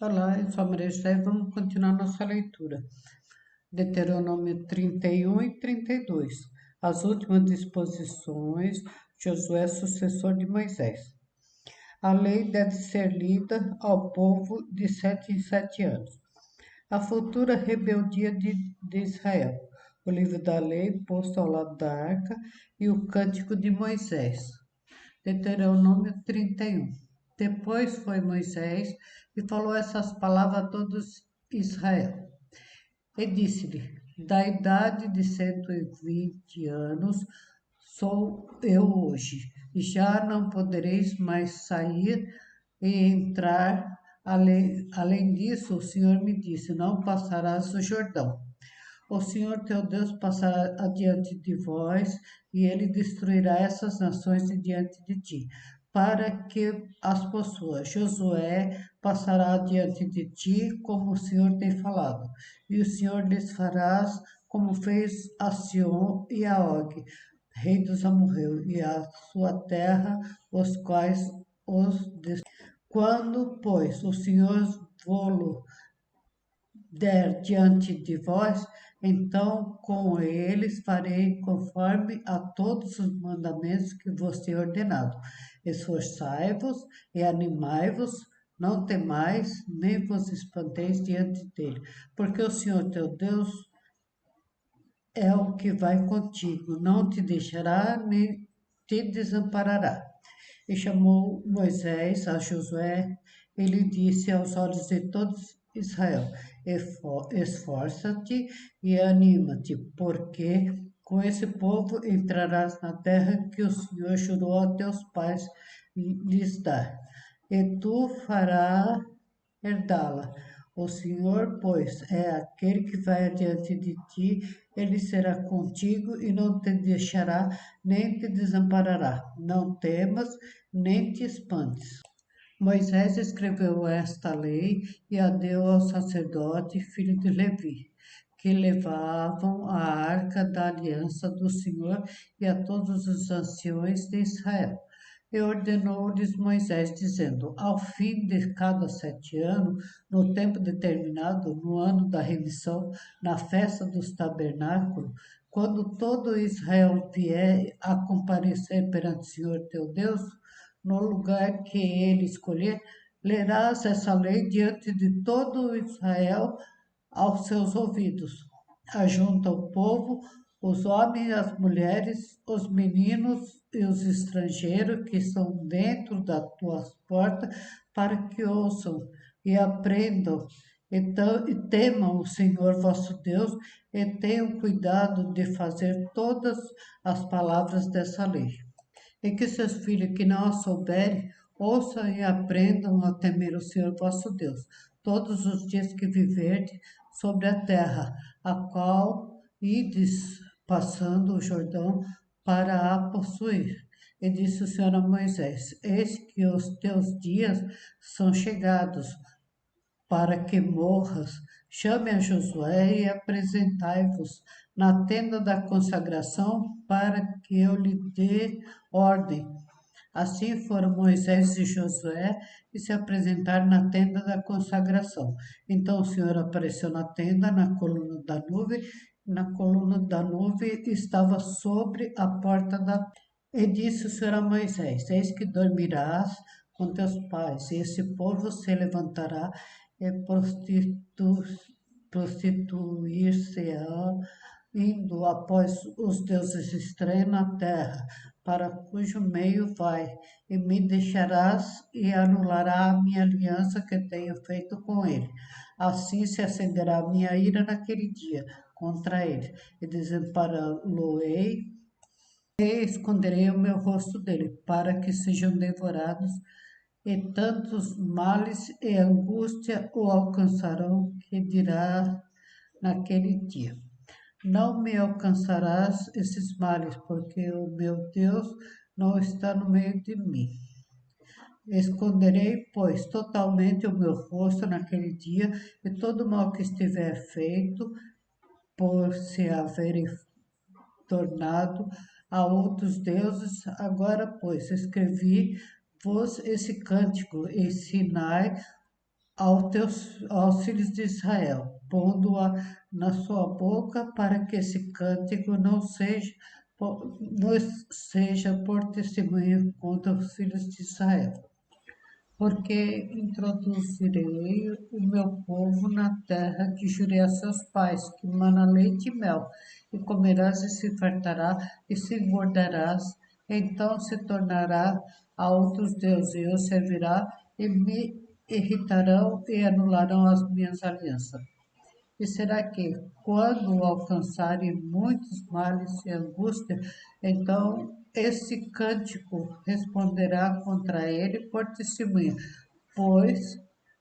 Olá, eu sou a Maria José e vamos continuar nossa leitura. Deuteronômio 31 e 32. As últimas disposições, Josué, sucessor de Moisés. A lei deve ser lida ao povo de 7 em 7 anos. A futura rebeldia de Israel. O livro da lei posto ao lado da arca e o cântico de Moisés. Deuteronômio 31. Depois foi Moisés e falou essas palavras a todos Israel. E disse-lhe: Da idade de 120 anos sou eu hoje, e já não podereis mais sair e entrar. Além disso, o Senhor me disse: Não passarás o Jordão. O Senhor teu Deus passará adiante de vós, e ele destruirá essas nações de diante de ti, para que as possuas. Josué passará adiante de ti, como o Senhor tem falado, e o Senhor lhes fará como fez a Sion e a Og, rei dos amorreus, e a sua terra, os quais os destruiu. Quando, pois, o Senhor vô-lo der diante de vós, então com eles farei conforme a todos os mandamentos que vos tenho ordenado. Esforçai-vos e animai-vos, não temais, nem vos espanteis diante dele, porque o Senhor teu Deus é o que vai contigo, não te deixará nem te desamparará. E chamou Moisés a Josué, ele disse aos olhos de todos Israel: Esforça-te e anima-te, porque com esse povo entrarás na terra que o Senhor jurou a teus pais lhes dar, e tu farás herdá-la. O Senhor, pois, é aquele que vai adiante de ti, ele será contigo e não te deixará, nem te desamparará. Não temas, nem te espantes. Moisés escreveu esta lei e a deu ao sacerdote, filho de Levi, que levavam a arca da aliança do Senhor e a todos os anciões de Israel. E ordenou-lhes Moisés, dizendo: Ao fim de cada 7 anos, no tempo determinado, no ano da remissão, na festa dos tabernáculos, quando todo Israel vier a comparecer perante o Senhor teu Deus, no lugar que ele escolher, lerás essa lei diante de todo Israel aos seus ouvidos. Ajunta o povo, os homens e as mulheres, os meninos e os estrangeiros que estão dentro das tuas portas, para que ouçam e aprendam então, e temam o Senhor vosso Deus e tenham cuidado de fazer todas as palavras dessa lei. E que seus filhos que não a souberem, ouçam e aprendam a temer o Senhor vosso Deus, todos os dias que viverdes sobre a terra, a qual ides passando o Jordão para a possuir. E disse o Senhor a Moisés: Eis que os teus dias são chegados para que morras. Chame a Josué e apresentai-vos na tenda da consagração para que eu lhe dê ordem. Assim foram Moisés e Josué e se apresentaram na tenda da consagração. Então o Senhor apareceu na tenda, na coluna da nuvem. Na coluna da nuvem estava sobre a porta da tenda. E disse o Senhor a Moisés: Eis que dormirás com teus pais, e esse povo se levantará e prostituir-se-á, indo após os deuses estranhos na terra, para cujo meio vai, e me deixarás e anulará a minha aliança que tenho feito com ele. Assim se acenderá a minha ira naquele dia contra ele, e desampará-lo-ei e esconderei o meu rosto dele, para que sejam devorados, e tantos males e angústia o alcançarão, que dirá naquele dia: Não me alcançarás esses males, porque o meu Deus não está no meio de mim. Esconderei, pois, totalmente o meu rosto naquele dia, e todo mal que estiver feito, por se haverem tornado a outros deuses. Agora, pois, escrevi-vos esse cântico, ensinai aos filhos de Israel, pondo-a na sua boca para que esse cântico não seja por testemunho contra os filhos de Israel. Porque introduzirei o meu povo na terra que jurei a seus pais, que mana leite e mel, e comerás e se fartará e se engordarás, então se tornará a outros deuses, e os servirá e me irritarão e anularão as minhas alianças. E será que, quando alcançarem muitos males e angústia, então esse cântico responderá contra ele por testemunha, pois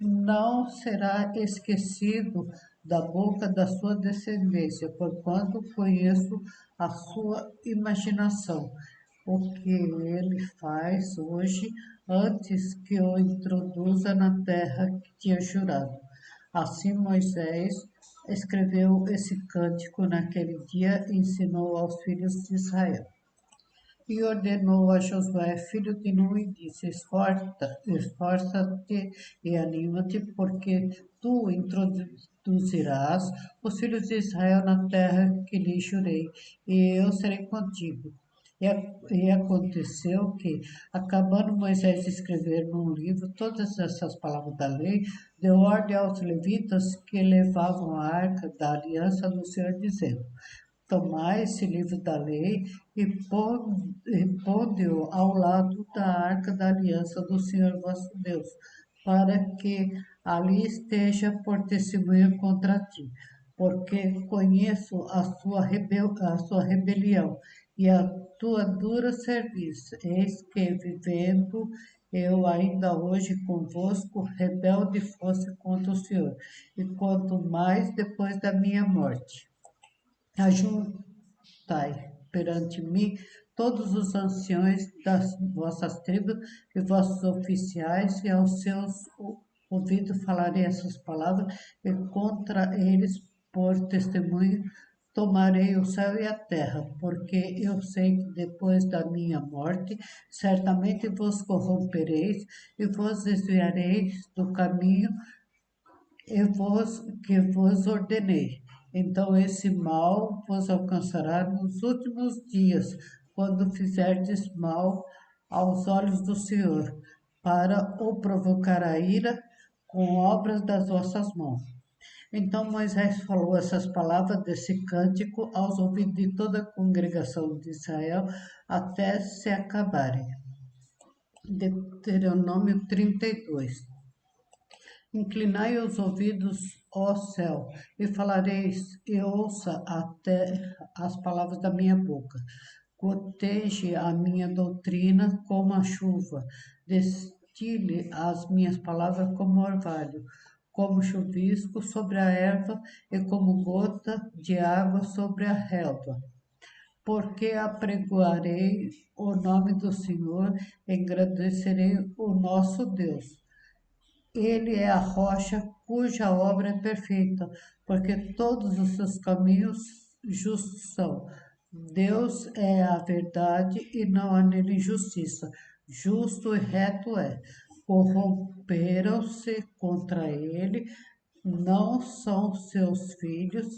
não será esquecido da boca da sua descendência, porquanto conheço a sua imaginação, o que ele faz hoje, antes que o introduza na terra que tinha jurado. Assim Moisés escreveu esse cântico naquele dia e ensinou aos filhos de Israel. E ordenou a Josué, filho de Nun, e disse: Esforça-te e anima-te, porque tu introduzirás os filhos de Israel na terra que lhe jurei, e eu serei contigo. E aconteceu que, acabando Moisés de escrever num livro todas essas palavras da lei, deu ordem aos levitas que levavam a arca da aliança do Senhor, dizendo: Tomai esse livro da lei e ponde-o ao lado da arca da aliança do Senhor vosso Deus, para que ali esteja por testemunha contra ti, porque conheço a sua rebelião e a tua dura serviço. Eis que, vivendo eu ainda hoje convosco, rebelde fosse contra o Senhor, e quanto mais depois da minha morte. Ajuntai perante mim todos os anciões das vossas tribos e vossos oficiais, e aos seus ouvidos falarei essas palavras, e contra eles, por testemunho, tomarei o céu e a terra, porque eu sei que depois da minha morte, certamente vos corrompereis e vos desviareis do caminho que vos ordenei. Então esse mal vos alcançará nos últimos dias, quando fizerdes mal aos olhos do Senhor, para o provocar a ira com obras das vossas mãos. Então Moisés falou essas palavras desse cântico aos ouvidos de toda a congregação de Israel, até se acabarem. Deuteronômio 32. Inclinai os ouvidos, ó céu, e falareis, e ouça até as palavras da minha boca. Goteje a minha doutrina como a chuva, destile as minhas palavras como orvalho, como chuvisco sobre a erva e como gota de água sobre a relva. Porque apregoarei o nome do Senhor, engrandecerei o nosso Deus. Ele é a rocha cuja obra é perfeita, porque todos os seus caminhos justos são. Deus é a verdade e não há nele injustiça. Justo e reto é. Corromperam-se contra ele, não são seus filhos,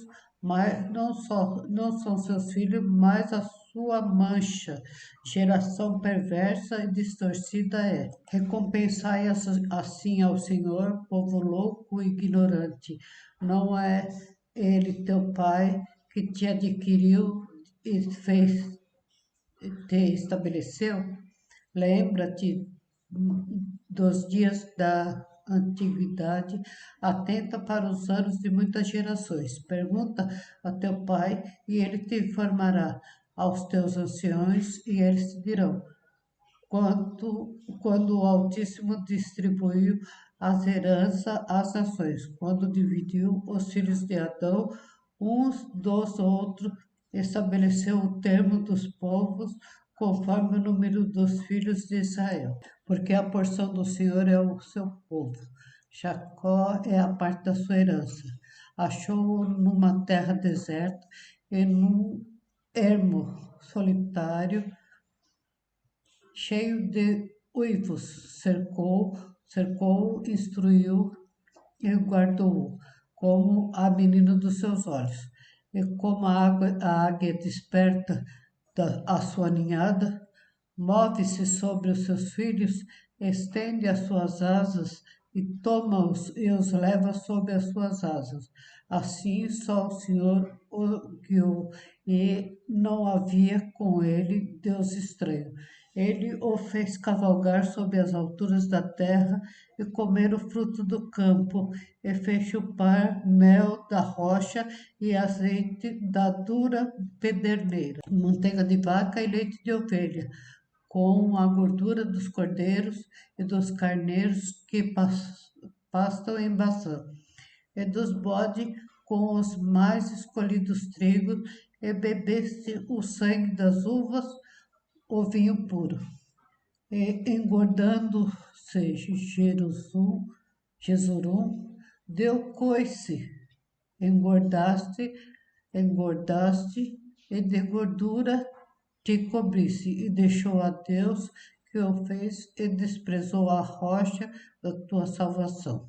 mas não são seus filhos, mas a sua mancha. Geração perversa e distorcida é. Recompensai assim ao Senhor, povo louco e ignorante. Não é ele teu pai que te adquiriu e te estabeleceu? Lembra-te dos dias da antiguidade, atenta para os anos de muitas gerações. Pergunta a teu pai e ele te informará, aos teus anciões e eles te dirão. Quando o Altíssimo distribuiu as heranças às nações, quando dividiu os filhos de Adão uns dos outros, estabeleceu o termo dos povos conforme o número dos filhos de Israel, porque a porção do Senhor é o seu povo. Jacó é a parte da sua herança. Achou-o numa terra deserta e num ermo solitário, cheio de uivos, cercou, instruiu e guardou-o como a menina dos seus olhos. E como a águia desperta a sua ninhada, move-se sobre os seus filhos, estende as suas asas e toma-os e os leva sob as suas asas. Assim só o Senhor o guiou, e não havia com ele Deus estranho. Ele o fez cavalgar sobre as alturas da terra e comer o fruto do campo, e fez chupar mel da rocha e azeite da dura pederneira, manteiga de vaca e leite de ovelha, com a gordura dos cordeiros e dos carneiros que pastam em Bazã, e dos bodes com os mais escolhidos trigos, e bebeste o sangue das uvas, o vinho puro. E engordando-se Jesurum, deu coice, engordaste, engordaste, e de gordura te cobrisse, e deixou a Deus que o fez, e desprezou a rocha da tua salvação.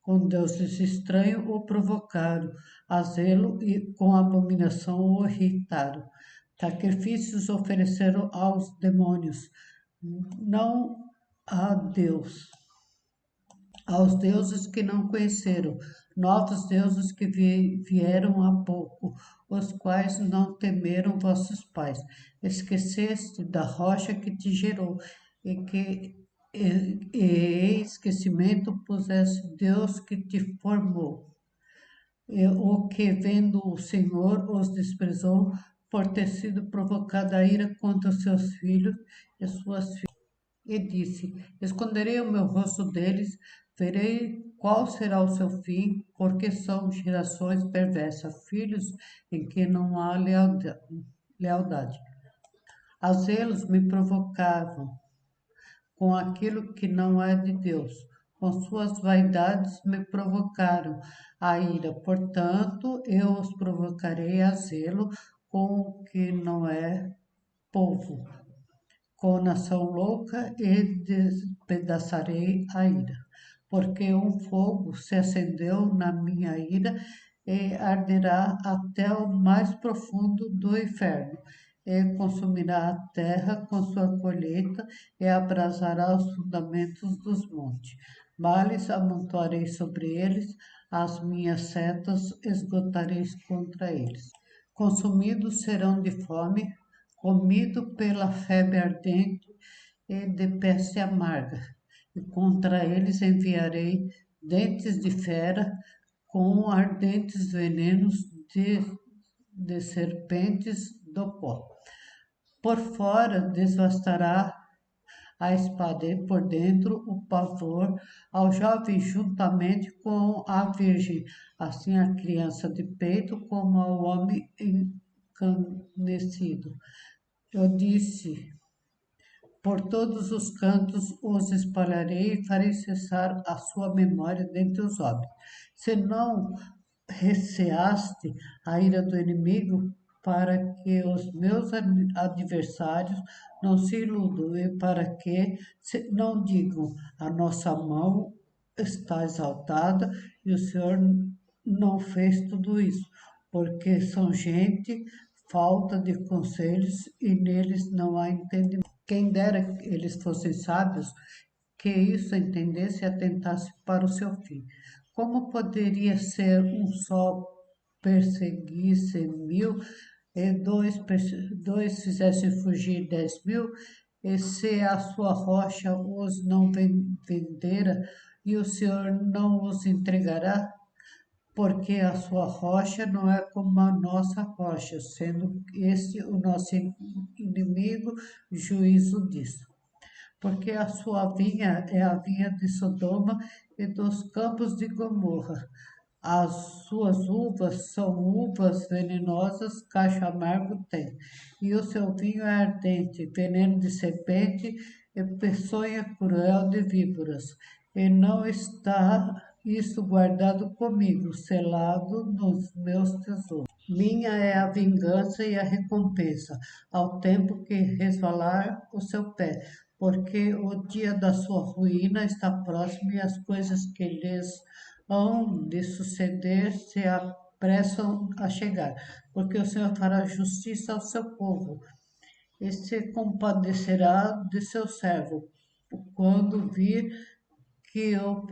Com deuses estranhos o provocaram a zelo, e com abominação o irritaram. Sacrifícios ofereceram aos demônios, não a Deus, aos deuses que não conheceram, novos deuses que vieram há pouco, os quais não temeram vossos pais. Esqueceste da rocha que te gerou, e esquecimento puseste Deus que te formou. E o que, vendo o Senhor, os desprezou, por ter sido provocada a ira contra os seus filhos e suas filhas. E disse: Esconderei o meu rosto deles, verei qual será o seu fim, porque são gerações perversas, filhos em que não há lealdade. A zelos me provocavam com aquilo que não é de Deus. Com suas vaidades me provocaram a ira. Portanto, eu os provocarei a zelo com o que não é povo, com nação louca, e despedaçarei a ira. Porque um fogo se acendeu na minha ira, e arderá até o mais profundo do inferno, e consumirá a terra com sua colheita, e abrasará os fundamentos dos montes. Males amontoarei sobre eles, as minhas setas esgotarei contra eles. Consumidos serão de fome, comido pela febre ardente e de peste amarga, e contra eles enviarei dentes de fera, com ardentes venenos de serpentes do pó. Por fora desvastará a espada, e por dentro o pavor ao jovem juntamente com a virgem, assim a criança de peito como ao homem encanecido. Eu disse: por todos os cantos os espalharei, e farei cessar a sua memória dentre os homens. Se não receaste a ira do inimigo, para que os meus adversários não se iludam, e para que não digam: a nossa mão está exaltada e o Senhor não fez tudo isso, porque são gente falta de conselhos, e neles não há entendimento. Quem dera eles fossem sábios, que isso entendesse e atentasse para o seu fim. Como poderia ser um só perseguisse 1000, e dois fizessem fugir 10.000, e se a sua rocha os não vendera, e o Senhor não os entregará? Porque a sua rocha não é como a nossa rocha, sendo este o nosso inimigo, juízo disso. Porque a sua vinha é a vinha de Sodoma e dos campos de Gomorra. As suas uvas são uvas venenosas, cacho amargo tem, e o seu vinho é ardente, veneno de serpente e peçonha cruel de víboras. E não está isso guardado comigo, selado nos meus tesouros. Minha é a vingança e a recompensa, ao tempo que resvalar o seu pé, porque o dia da sua ruína está próximo, e as coisas que lhes hão de suceder se apressam a chegar, porque o Senhor fará justiça ao seu povo e se compadecerá de seu servo, quando vir que o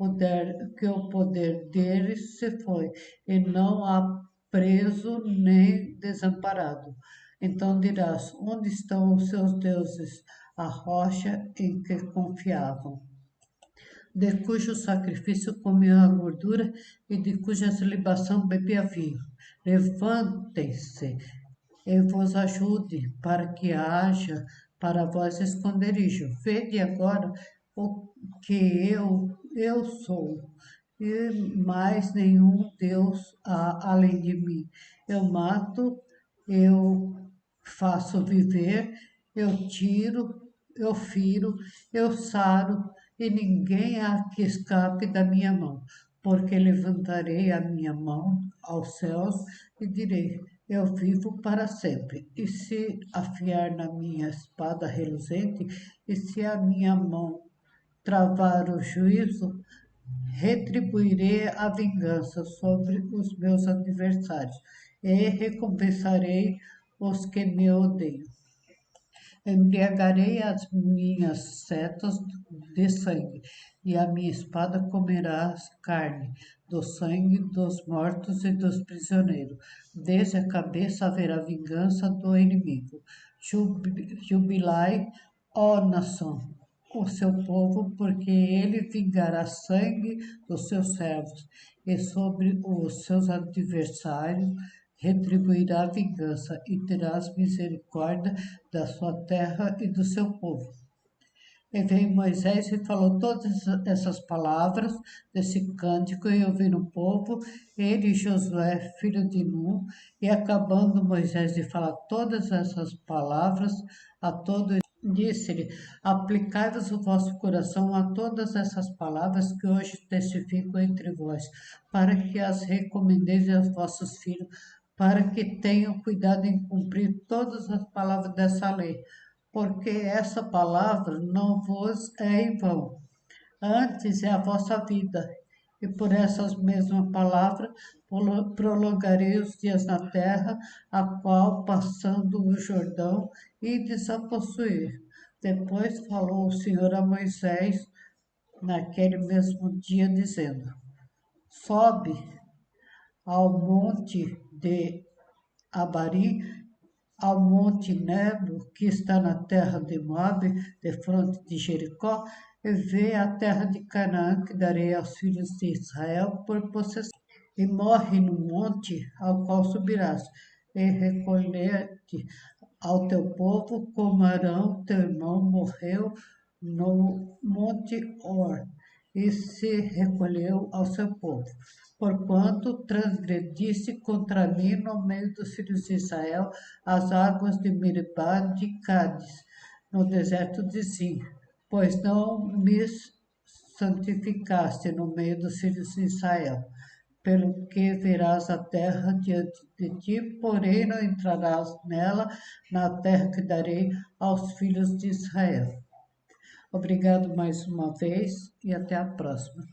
poder deles se foi, e não há preso nem desamparado. Então dirás: onde estão os seus deuses, a rocha em que confiavam? De cujo sacrifício comia a gordura e de cuja libação bebia vinho. Levantem-se e vos ajude, para que haja para vós esconderijo. Vede agora o que eu sou, e mais nenhum Deus há além de mim. Eu mato, eu faço viver, eu tiro, eu firo, eu saro, e ninguém há que escape da minha mão, porque levantarei a minha mão aos céus e direi: eu vivo para sempre. E se afiar na minha espada reluzente, e se a minha mão travar o juízo, retribuirei a vingança sobre os meus adversários e recompensarei os que me odeiam. Embriagarei as minhas setas de sangue, e a minha espada comerá carne do sangue dos mortos e dos prisioneiros. Desde a cabeça haverá vingança do inimigo. Jubilai, ó nação, o seu povo, porque ele vingará sangue dos seus servos, e sobre os seus adversários retribuirá a vingança, e terás misericórdia da sua terra e do seu povo. E veio Moisés e falou todas essas palavras desse cântico, e ouviram o povo, ele e Josué, filho de Nun, e acabando Moisés de falar todas essas palavras a todos, disse-lhe: aplicai-vos o vosso coração a todas essas palavras que hoje testifico entre vós, para que as recomendeis aos vossos filhos, para que tenham cuidado em cumprir todas as palavras dessa lei, porque essa palavra não vos é em vão, antes é a vossa vida. E por essas mesmas palavras prolongarei os dias na terra, a qual, passando o Jordão, ides a possuir. Depois falou o Senhor a Moisés naquele mesmo dia, dizendo: sobe ao monte de Abari, ao monte Nebo, que está na terra de Moabe, de fronte de Jericó, e vê a terra de Canaã, que darei aos filhos de Israel por possessão. E morre no monte ao qual subirás, e recolher-te ao teu povo, como Arão, teu irmão, morreu no monte Or, e se recolheu ao seu povo. Porquanto transgredisse contra mim no meio dos filhos de Israel as águas de Meribá de Cádiz, no deserto de Zin, pois não me santificaste no meio dos filhos de Israel. Pelo que verás a terra diante de ti, porém não entrarás nela, na terra que darei aos filhos de Israel. Obrigado mais uma vez e até a próxima.